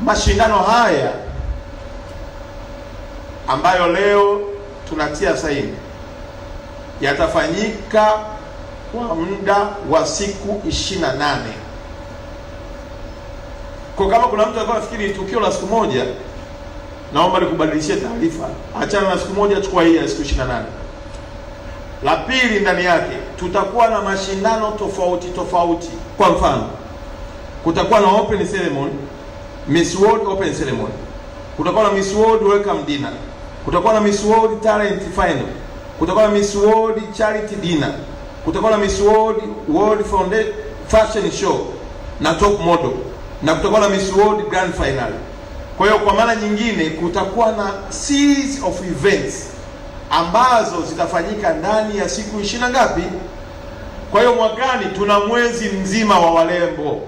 mashindano haya ambayo leo tunatia saini yatafanyika kwa muda wa siku 28. Kwa kama kuna mtu alikuwa anafikiri tukio la siku moja, naomba nikubadilishie taarifa. Achana na siku moja, chukua hii ya siku 28. La pili, ndani yake tutakuwa na mashindano tofauti tofauti. Kwa mfano, kutakuwa na open ceremony, Miss World open ceremony. Kutakuwa na Miss World welcome dinner. Kutakuwa na Miss World talent final. Kutakuwa na Miss World charity dinner. Kutakuwa na Miss World Foundation fashion show na top model, na kutakuwa na Miss World grand final. Kwa hiyo kwa maana nyingine kutakuwa na series of events ambazo zitafanyika ndani ya siku 20 ngapi? Kwa hiyo mwakani tuna mwezi mzima wa warembo.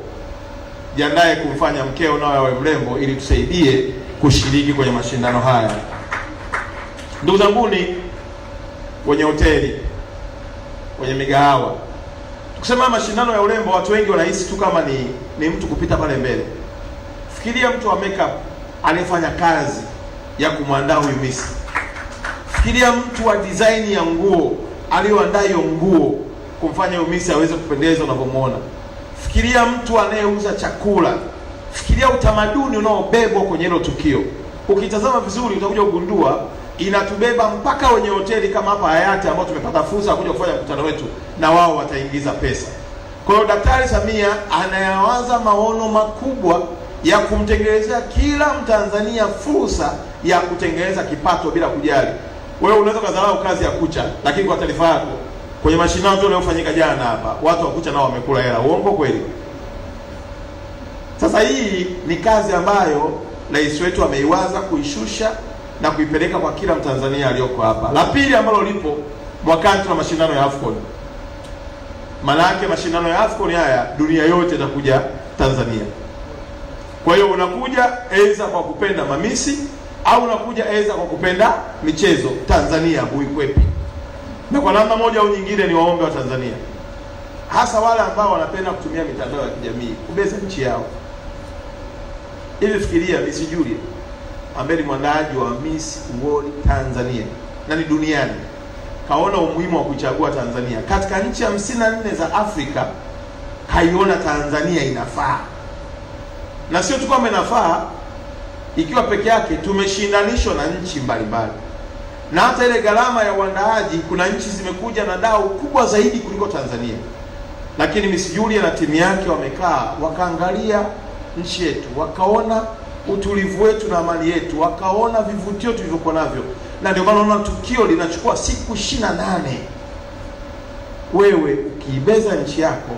Jiandae kumfanya mkeo nawe awe mrembo ili tusaidie kushiriki kwenye mashindano haya. Ndugu zanguni, kwenye hoteli, kwenye migahawa, tukisema mashindano ya urembo, watu wengi wanahisi tu kama ni mtu kupita pale mbele. Fikiria mtu wa makeup anayefanya kazi ya kumwandaa huyu miss. Fikiria mtu wa design ya nguo aliyoandaa hiyo nguo kumfanya huyu miss aweze kupendeza unavyomuona. Fikiria mtu anayeuza chakula. Fikiria utamaduni unaobebwa kwenye hilo tukio. Ukitazama vizuri utakuja kugundua inatubeba mpaka wenye hoteli kama hapa Hayati ambao tumepata fursa ya kuja kufanya mkutano wetu, na wao wataingiza pesa. Kwa hiyo Daktari Samia anayawaza maono makubwa ya kumtengenezea kila Mtanzania fursa ya kutengeneza kipato bila kujali. Wewe unaweza kudharau kazi ya kucha, lakini kwa taarifa yako, kwenye mashindano yote yaliyofanyika jana hapa, watu wa kucha nao wamekula hela. Uongo kweli? Sasa hii ni kazi ambayo rais wetu ameiwaza kuishusha na kuipeleka kwa kila Mtanzania aliyoko hapa. La pili ambalo lipo, mwakani tuna mashindano ya AFCON. Maana yake mashindano ya AFCON haya dunia yote itakuja Tanzania. Kwa hiyo unakuja aidha kwa kupenda mamisi au unakuja aidha kwa kupenda michezo, Tanzania huikwepi. Na kwa namna moja au nyingine ni waombe wa Tanzania, hasa wale ambao wanapenda kutumia mitandao ya kijamii kubeza nchi yao. Ili fikiria Miss Julia ambaye ni mwandaaji wa Miss World Tanzania na ni duniani, kaona umuhimu wa kuchagua Tanzania. Katika nchi 54 za Afrika kaiona Tanzania inafaa. Na sio tu kwamba inafaa ikiwa peke yake, tumeshindanishwa na nchi mbalimbali. Na hata ile gharama ya uandaaji, kuna nchi zimekuja na dau kubwa zaidi kuliko Tanzania. Lakini Miss Julia na timu yake wamekaa wakaangalia nchi yetu, wakaona utulivu wetu na amani yetu, wakaona vivutio tulivyokuwa navyo, na ndio maana unaona tukio linachukua siku 28. Wewe ukiibeza nchi yako,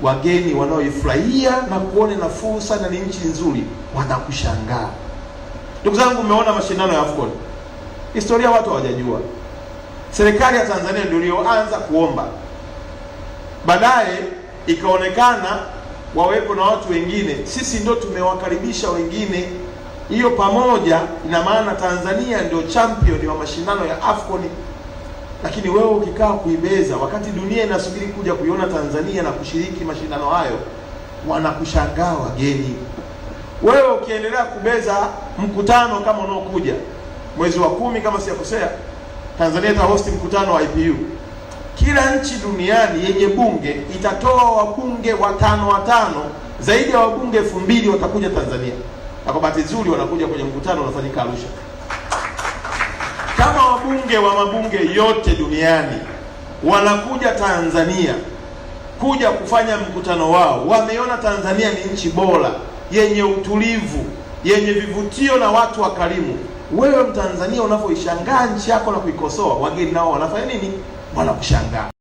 wageni wanaoifurahia na kuona na fursa na ni nchi nzuri wanakushangaa. Ndugu zangu, umeona mashindano ya AFCON. Historia watu hawajajua. Serikali ya Tanzania ndio iliyoanza kuomba. Baadaye ikaonekana wawepo na watu wengine, sisi ndio tumewakaribisha wengine. Hiyo pamoja ina maana Tanzania ndio champion wa mashindano ya AFCON. Lakini wewe ukikaa kuibeza wakati dunia inasubiri kuja kuiona Tanzania na kushiriki mashindano hayo, wanakushangaa wageni. Wewe ukiendelea kubeza mkutano kama unaokuja mwezi wa 10 kama sijakosea, Tanzania itahost mkutano wa IPU. Kila nchi duniani yenye bunge itatoa wabunge watano, zaidi ya wabunge 2000 watakuja Tanzania. Na kwa bahati nzuri wanakuja kwenye mkutano unafanyika Arusha. Kama wabunge wa mabunge yote duniani wanakuja Tanzania kuja kufanya mkutano wao, wameona Tanzania ni nchi bora, yenye utulivu, yenye vivutio na watu wakarimu. Wewe Mtanzania unavyoishangaa nchi yako na kuikosoa, wageni nao wanafanya nini? Wanakushangaa.